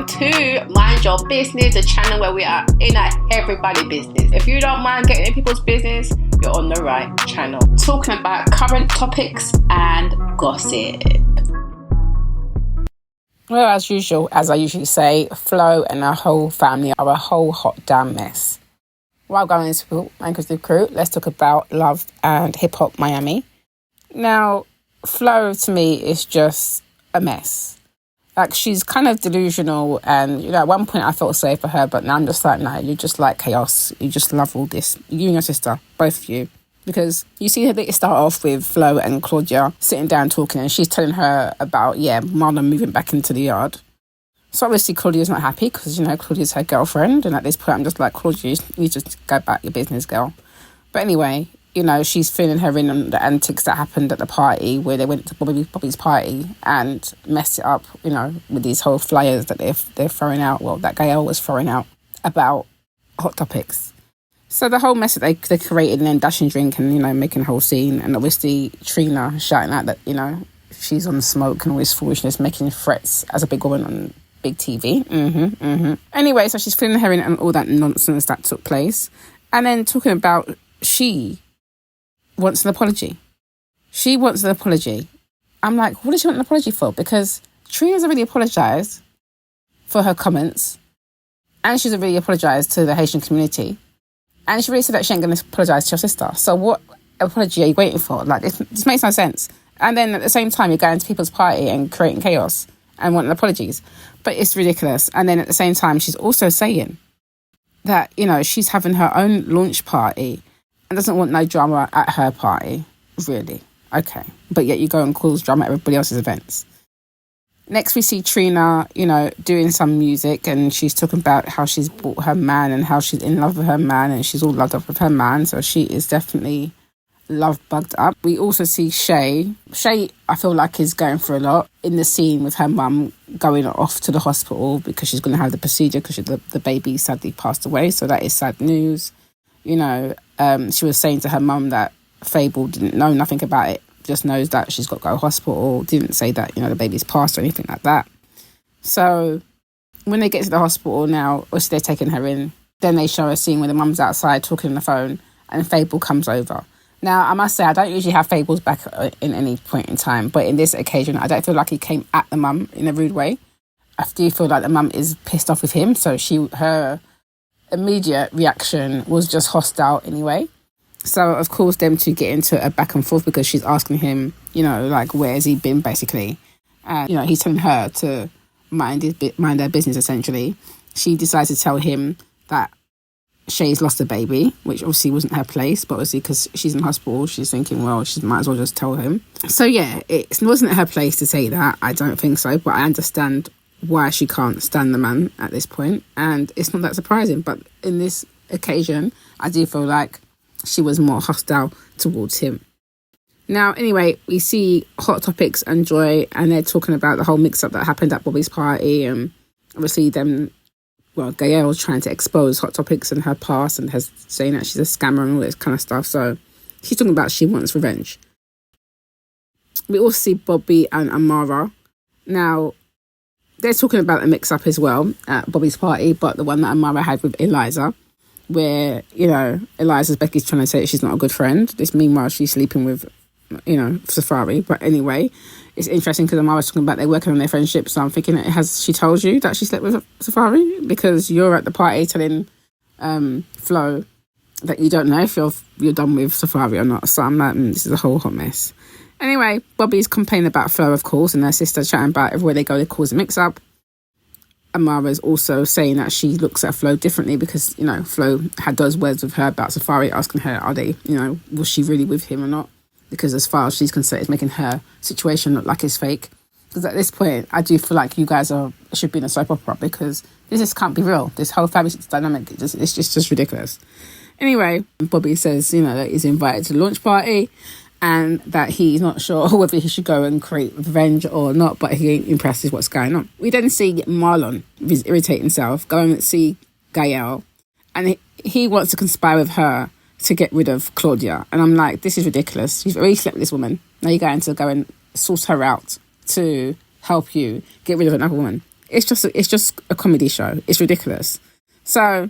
welcome to Mind Your Business, a channel where we are in everybody's business. If you don't mind getting in people's business, you're on the right channel. Talking about current topics and gossip. Well, as usual, as I usually say, Flo and her whole family are a whole hot damn mess. While going into the crew, let's talk about Love and Hip Hop Miami. Now, Flo to me is just a mess. Like, she's kind of delusional, and at one point I felt sorry for her, but now I'm just like, no, you just like chaos. You just love all this. You and your sister, both of you. Because you see her, they start off with Flo and Claudia sitting down talking, and she's telling her about, Marlon moving back into the yard. So obviously Claudia's not happy because, Claudia's her girlfriend, and at this point I'm just like, Claudia, you just go back your business, girl. But anyway, she's filling her in on the antics that happened at the party where they went to Bobby's party and messed it up, with these whole flyers that they're throwing out. Well, that Gael was throwing out about hot topics. So the whole mess that they created, and then dashing drink and, making a whole scene. And obviously Trina shouting out that, she's on smoke and all this foolishness, making threats as a big woman on big TV. Anyway, so she's filling her in and all that nonsense that took place. And then talking about she wants an apology. She wants an apology. I'm like, what does she want an apology for? Because Trina's already apologised for her comments, and she's already apologised to the Haitian community, and she really said that she ain't going to apologise to your sister. So what apology are you waiting for? Like, this makes no sense. And then at the same time, you're going to people's party and creating chaos and wanting apologies. But it's ridiculous. And then at the same time, she's also saying that, she's having her own launch party and doesn't want no drama at her party. Really? Okay. But yet you go and cause drama at everybody else's events. Next we see Trina, doing some music, and she's talking about how she's bought her man and how she's in love with her man, and she's all loved up with her man. So she is definitely love bugged up. We also see Shay. Shay, I feel like, is going through a lot in the scene with her mum going off to the hospital because she's going to have the procedure because the baby sadly passed away. So that is sad news. She was saying to her mum that Fable didn't know nothing about it, just knows that she's got to go to hospital, didn't say that, the baby's passed or anything like that. So when they get to the hospital now, obviously they're taking her in, then they show a scene where the mum's outside talking on the phone and Fable comes over. Now, I must say, I don't usually have Fables back in any point in time, but in this occasion, I don't feel like he came at the mum in a rude way. I do feel like the mum is pissed off with him, so her immediate reaction was just hostile anyway. So, of course, them two get into a back and forth because she's asking him, where has he been, basically. And, he's telling her to mind her business, essentially. She decides to tell him that Shay's lost a baby, which obviously wasn't her place, but obviously because she's in hospital, she's thinking, well, she might as well just tell him. So, it wasn't her place to say that. I don't think so, but I understand why she can't stand the man at this point. And it's not that surprising, but in this occasion, I do feel like she was more hostile towards him. Now, anyway, we see Hot Topics and Joy, and they're talking about the whole mix-up that happened at Bobby's party, and obviously Gael's trying to expose Hot Topics and her past and has saying that she's a scammer and all this kind of stuff. So she's talking about she wants revenge. We also see Bobby and Amara. Now, they're talking about a mix-up as well at Bobby's party, but the one that Amara had with Eliza, where, Eliza's Becky's trying to say that she's not a good friend. Meanwhile, she's sleeping with, Safari. But anyway, it's interesting because Amara's talking about they're working on their friendship. So I'm thinking, has she told you that she slept with Safari? Because you're at the party telling Flo that you don't know if you're done with Safari or not. So I'm like, this is a whole hot mess. Anyway, Bobby's complaining about Flo, of course, and her sister chatting about everywhere they go, they cause a mix-up. Amara's also saying that she looks at Flo differently because, Flo had those words with her about Safari, asking her, are they, was she really with him or not? Because as far as she's concerned, it's making her situation look like it's fake. Because at this point, I do feel like you guys should be in a soap opera because this just can't be real. This whole family dynamic, it's just ridiculous. Anyway, Bobby says, that he's invited to the launch party and that he's not sure whether he should go and create revenge or not, but he ain't impressed with what's going on. We then see Marlon, with his irritating self, go and see Gael, and he wants to conspire with her to get rid of Claudia. And I'm like, this is ridiculous. You've already slept with this woman. Now you're going to go and source her out to help you get rid of another woman. it's just a comedy show. It's ridiculous. So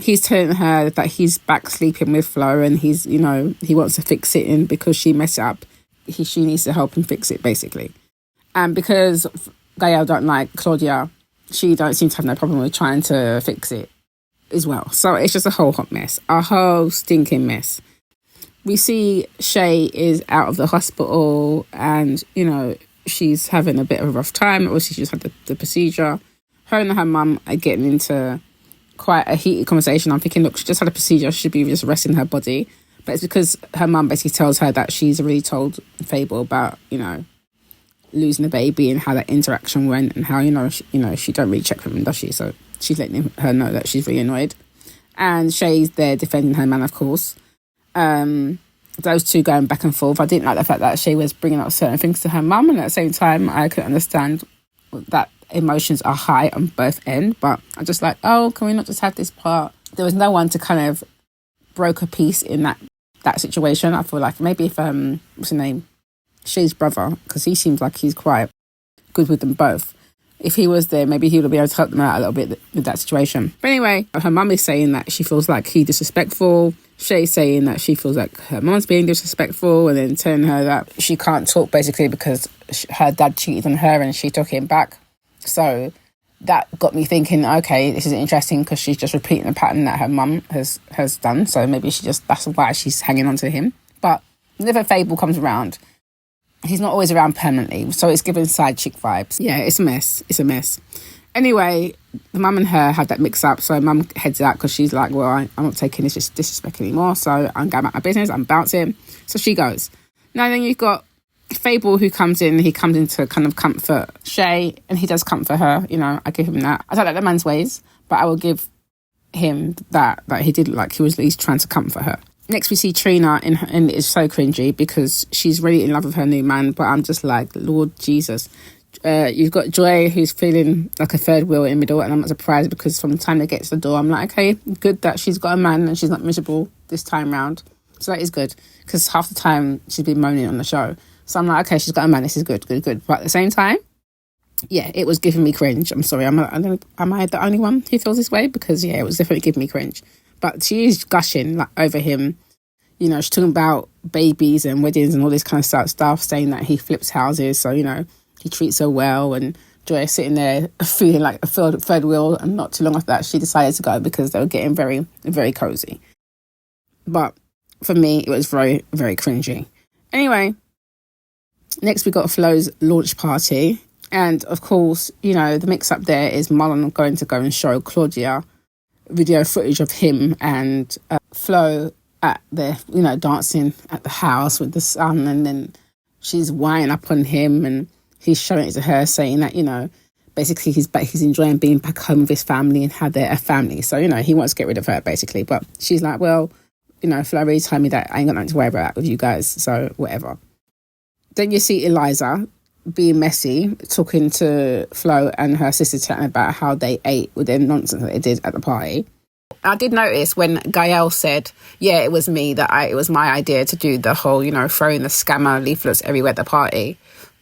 he's telling her that he's back sleeping with Flo, and he's, you know, he wants to fix it, and because she messed it up, she needs to help him fix it, basically. And because Gael don't like Claudia, she don't seem to have no problem with trying to fix it as well. So it's just a whole hot mess, a whole stinking mess. We see Shay is out of the hospital, and, you know, she's having a bit of a rough time. Obviously, she just had the procedure. Her and her mum are getting into quite a heated conversation. I'm thinking, look, she just had a procedure. She should be just resting her body. But it's because her mum basically tells her that she's already told Fable about, you know, losing the baby and how that interaction went, and how, you know, she don't really check with him, does she? So she's letting her know that she's really annoyed. And Shay's there defending her man, of course. Those two going back and forth. I didn't like the fact that Shay was bringing up certain things to her mum, and at the same time I could understand that emotions are high on both ends, but I'm just like, oh, can we not just have this part? There was no one to kind of broker peace in that situation. I feel like maybe if what's his name, Shay's brother, because he seems like he's quite good with them both, if he was there, maybe he would be able to help them out a little bit with that situation. But anyway, her mum is saying that she feels like he's disrespectful. Shay's saying that she feels like her mum's being disrespectful, and then telling her that she can't talk, basically, because her dad cheated on her and she took him back. So that got me thinking, okay, this is interesting, because she's just repeating a pattern that her mum has done. So maybe that's why she's hanging on to him. But whenever Fable comes around, he's not always around permanently, so it's giving side chick vibes. Yeah, it's a mess. It's a mess. Anyway, the mum and her had that mix up, so mum heads out because she's like, well, I'm not taking this disrespect anymore, so I'm going about my business, I'm bouncing. So she goes. Now then you've got Fable, who comes in. He comes in to kind of comfort Shay, and he does comfort her, you know, I give him that. I don't like the man's ways, but I will give him that he did look like he was at least trying to comfort her. Next, we see Trina, and it's so cringy because she's really in love with her new man, but I'm just like, Lord Jesus. You've got Joy, who's feeling like a third wheel in the middle, and I'm not surprised because from the time they get to the door, I'm like, okay, good that she's got a man and she's not miserable this time round. So that is good, because half the time she's been moaning on the show. So I'm like, okay, she's got a man, this is good. But at the same time, yeah, it was giving me cringe. I'm sorry, am I the only one who feels this way? Because, yeah, it was definitely giving me cringe. But she is gushing like over him. You know, she's talking about babies and weddings and all this kind of stuff, saying that he flips houses, so, you know, he treats her well. And Joy is sitting there feeling like a third wheel, and not too long after that, she decided to go because they were getting very, very cozy. But for me, it was very, very cringy. Anyway, next we got Flo's launch party. And, of course, you know, the mix-up there is Marlon going to go and show Claudia video footage of him and Flo at the, you know, dancing at the house with the sun, and then she's winding up on him, and he's showing it to her, saying that, you know, basically he's enjoying being back home with his family and how they're a family. So, you know, he wants to get rid of her, basically. But she's like, well, you know, Flo already told me that I ain't got nothing to worry about with you guys, so whatever. Then you see Eliza being messy, talking to Flo and her sister, chatting about how they ate with their nonsense that they did at the party. I did notice when Gael said, yeah, it was me, it was my idea to do the whole, you know, throwing the scammer leaflets everywhere at the party.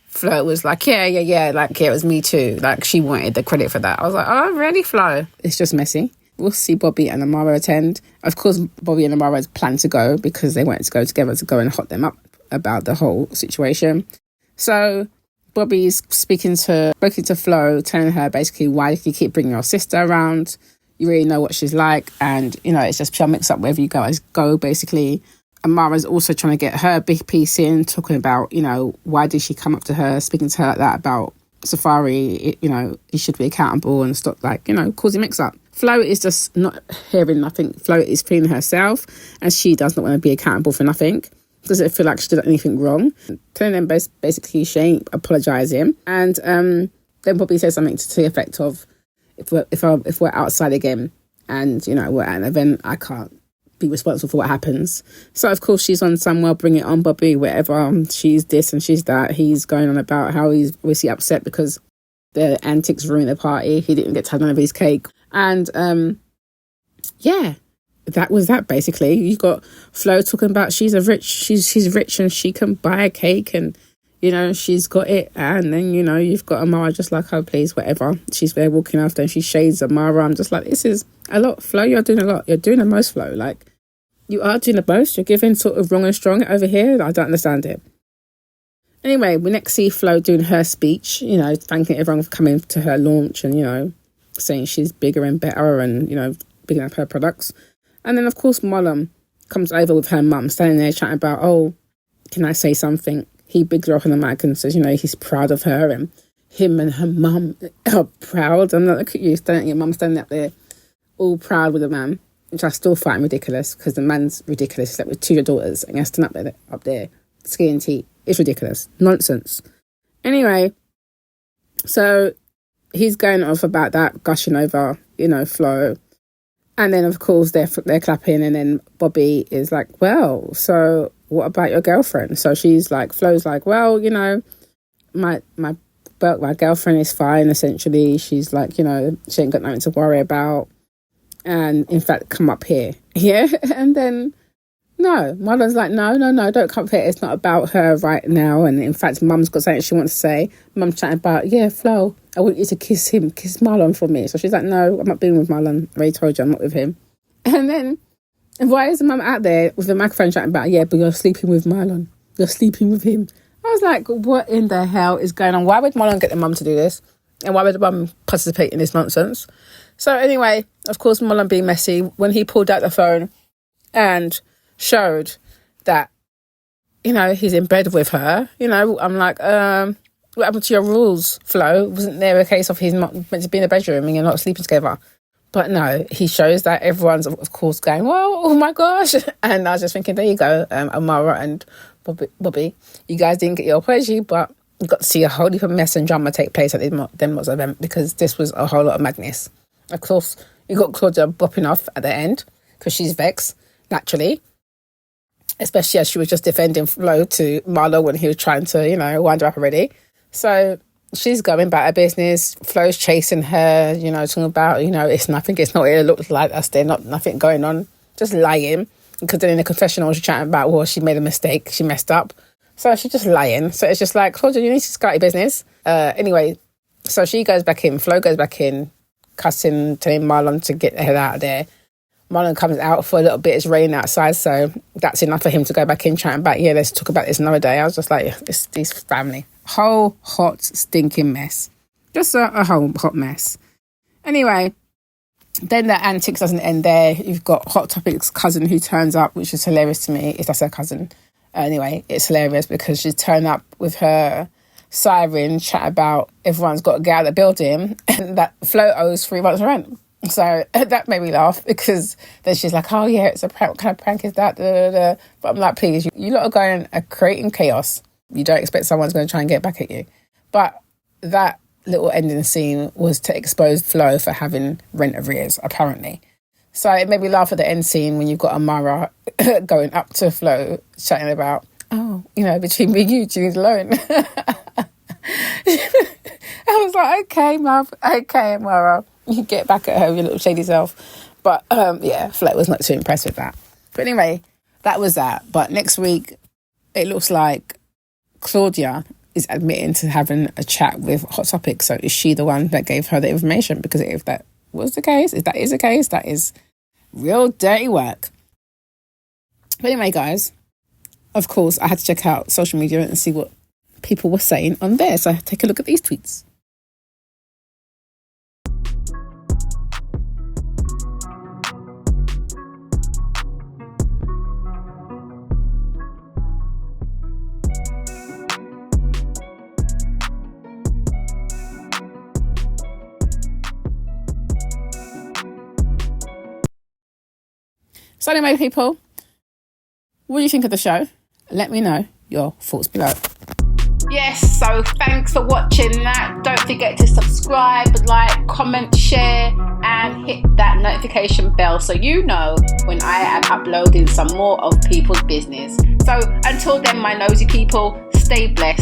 Flo was like, yeah, like, yeah, it was me too. Like, she wanted the credit for that. I was like, oh, really, Flo? It's just messy. We'll see Bobby and Amara attend. Of course, Bobby and Amara plan to go because they wanted to go together to go and hot them up about the whole situation. So Bobby's speaking to Flo, telling her basically, why do you keep bringing your sister around? You really know what she's like, and, you know, it's just pure mix up wherever you guys go, basically. Amara's also trying to get her big piece in, talking about, you know, why did she come up to her, speaking to her like that about Safari, you know, he should be accountable and stop, like, you know, causing mix up. Flo is just not hearing nothing. Flo is feeling herself, and she does not want to be accountable for nothing. Doesn't feel like she did anything wrong. Telling them basically she ain't apologising. And then Bobby says something to the effect of, if we're outside again and, you know, we're at an event, I can't be responsible for what happens. So, of course, she's on some, well, bring it on, Bobby, whatever. She's this and she's that. He's going on about how he's obviously upset because the antics ruined the party. He didn't get to have none of his cake. And, yeah, that was that, basically. You got Flo talking about she's rich and she can buy a cake and, she's got it. And then, you've got Amara just like, oh, please, whatever. She's there walking after and she shades Amara. I'm just like, this is a lot. Flo, you're doing a lot. You're doing the most, Flo. Like, you are doing the most. You're giving sort of wrong and strong over here. I don't understand it. Anyway, we next see Flo doing her speech, thanking everyone for coming to her launch and, saying she's bigger and better and, bigging up her products. And then, of course, Marlon comes over with her mum, standing there chatting about, oh, can I say something? He bigs her up on the mic and says, he's proud of her and him and her mum are proud. And look at you, your mum standing up there all proud with a man, which I still find ridiculous because the man's ridiculous. He's like with two of your daughters and you're standing up there, skiing tea. It's ridiculous. Nonsense. Anyway, so he's going off about that, gushing over, Flo. And then, of course, they're clapping. And then Bobby is like, well, so what about your girlfriend? So she's like, Flo's like, well, my girlfriend is fine, essentially. She's like, she ain't got nothing to worry about. And in fact, come up here. Yeah. And then, no, Marlon's like, no, don't come up here. It's not about her right now. And in fact, Mum's got something she wants to say. Mum's chatting about, yeah, Flo, I want you to kiss Marlon for me. So she's like, no, I'm not being with Marlon. I already told you I'm not with him. And then, why is the mum out there with the microphone chatting about, yeah, but you're sleeping with Marlon. You're sleeping with him. I was like, what in the hell is going on? Why would Marlon get the mum to do this? And why would the mum participate in this nonsense? So anyway, of course, Marlon being messy, when he pulled out the phone and showed that, he's in bed with her, I'm like, what happened to your rules, Flo? Wasn't there a case of he's not meant to be in the bedroom and you're not sleeping together? But no, he shows that everyone's, of course, going, well, oh my gosh. And I was just thinking, there you go, Amara and Bobby, you guys didn't get your apology, but you got to see a whole heap of mess and drama take place at the Denmark's event because this was a whole lot of madness. Of course, you got Claudia bopping off at the end because she's vexed, naturally. Especially as she was just defending Flo to Marlon when he was trying to, wind her up already. So she's going about her business. Flo's chasing her, talking about, it's nothing, it's not what it looks like. That's there, nothing going on. Just lying. Because then in the confessional, she's chatting about, well, she made a mistake. She messed up. So she's just lying. So it's just like, Claudia, you need to start your business. Anyway, so she goes back in. Flo goes back in, cussing, telling Marlon to get the hell out of there. Marlon comes out for a little bit. It's raining outside, so that's enough for him to go back in, chatting about, yeah, let's talk about this another day. I was just like, this family. Whole hot, stinking mess. Just a whole hot mess. Anyway, then the antics doesn't end there. You've got Hot Topic's cousin who turns up, which is hilarious to me, if that's her cousin. Anyway, it's hilarious because she's turned up with her siren, chat about everyone's got to get out of the building and that Flo owes 3 months' rent. So that made me laugh because then she's like, oh yeah, it's a prank. What kind of prank is that? Da, da, da. But I'm like, please, you lot are going creating chaos. You don't expect someone's going to try and get back at you. But that little ending scene was to expose Flo for having rent arrears, apparently. So it made me laugh at the end scene when you've got Amara going up to Flo, chatting about, oh, between me and you, do you need a loan? I was like, okay, love, okay, Amara. You get back at her, your little shady self. But Flo was not too impressed with that. But anyway, that was that. But next week, it looks like Claudia is admitting to having a chat with Hot Topic. So is she the one that gave her the information? Because if that was the case, if that is the case, that is real dirty work. But anyway, guys, of course, I had to check out social media and see what people were saying on there. So take a look at these tweets. So anyway, people, what do you think of the show? Let me know your thoughts below. Yes, so thanks for watching that. Don't forget to subscribe, like, comment, share, and hit that notification bell so you know when I am uploading some more of people's business. So until then, my nosy people, stay blessed.